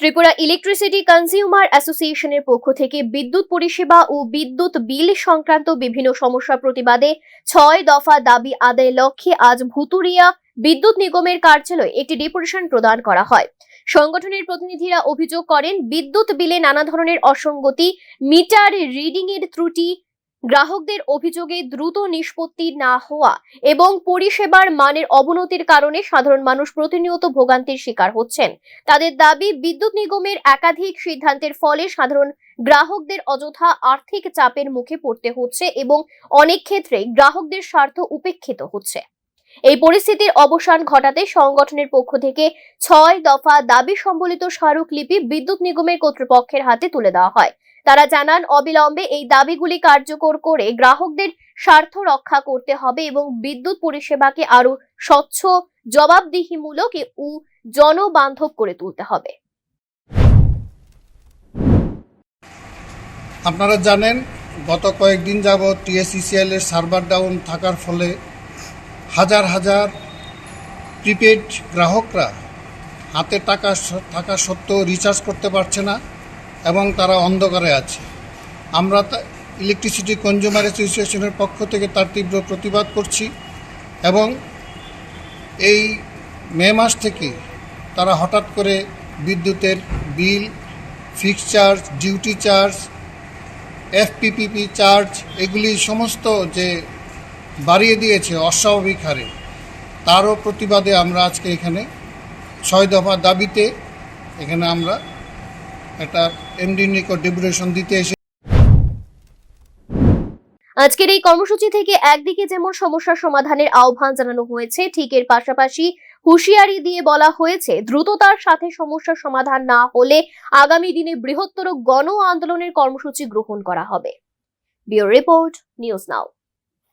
Tripura electricity consumer অ্যাসোসিয়েশনের পক্ষ থেকে বিদ্যুৎ পরিষেবা ও বিদ্যুৎ বিল সংক্রান্ত বিভিন্ন সমস্যা প্রতিবাদে ৬ দফা দাবি আদায়ের লক্ষ্যে আজ ভুতুরিয়া বিদ্যুৎ নিগমের কার্যালয়ে একটি ডেপুটেশন প্রদান করা হয়। সংগঠনের প্রতিনিধিরা অভিযোগ করেন, বিদ্যুৎ বিলে নানা ধরনের অসঙ্গতি, মিটার রিডিং এর ত্রুটি, গ্রাহকদের অভিযোগে দ্রুত নিষ্পত্তি না হওয়া এবং পরিষেবার মানের অবনতির কারণে সাধারণ মানুষ প্রতিনিয়ত ভোগান্তির শিকার হচ্ছেন। তাদের দাবি, বিদ্যুৎ নিগমের একাধিক সিদ্ধান্তের ফলে সাধারণ গ্রাহকদের অযথা আর্থিক চাপের মুখে পড়তে হচ্ছে এবং অনেক ক্ষেত্রে গ্রাহকদের স্বার্থ উপেক্ষিত হচ্ছে। এই পরিস্থিতির অবসান ঘটাতে সংগঠনের পক্ষ থেকে ৬ দফা দাবি সম্বলিত স্মারকলিপি বিদ্যুৎ নিগমের কর্তৃপক্ষের হাতে তুলে দেওয়া হয়। তারা জানান, অবিলম্বে এই দাবিগুলি কার্যকর করে গ্রাহকদের স্বার্থ রক্ষা করতে হবে এবং বিদ্যুৎ পরিষেবাকে আরো স্বচ্ছ, জবাবদিহিমূলক ও জনবান্ধব করে তুলতে হবে। আপনারা জানেন, গত কয়েকদিন যাবৎ টিএসইসিএল এর সার্ভার ডাউন থাকার ফলে হাজার হাজার প্রিপেড গ্রাহকরা হাতে টাকা থাকা সত্ত্বেও রিচার্জ করতে পারছে না এবং তারা অন্ধকারে আছে। আমরা ইলেকট্রিসিটি কনজিউমার অ্যাসোসিয়েশনের পক্ষ থেকে তার তীব্র প্রতিবাদ করছি এবং এই মে মাস থেকে তারা হঠাৎ করে বিদ্যুতের bill, fixed charge, duty charge, FPPP charge এগুলি সমস্ত যে বাড়িয়ে দিয়েছে অস্বাভাবিক হারে, তারও প্রতিবাদে আমরা আজকে এখানে ৬ দফা দাবিতে এখানে আমরা একটা এমডির নিকট ডেপুটেশন দিতে এসে। আজকের এই কর্মসূচি থেকে একদিকে যেমন সমস্যার সমাধানের আহ্বান জানানো হয়েছে, ঠিক এর পাশাপাশি হুঁশিয়ারি দিয়ে বলা হয়েছে, দ্রুততার সাথে সমস্যার সমাধান না হলে আগামী দিনে বৃহত্তর গণ আন্দোলনের কর্মসূচি গ্রহণ করা হবে। Bureau report, news now.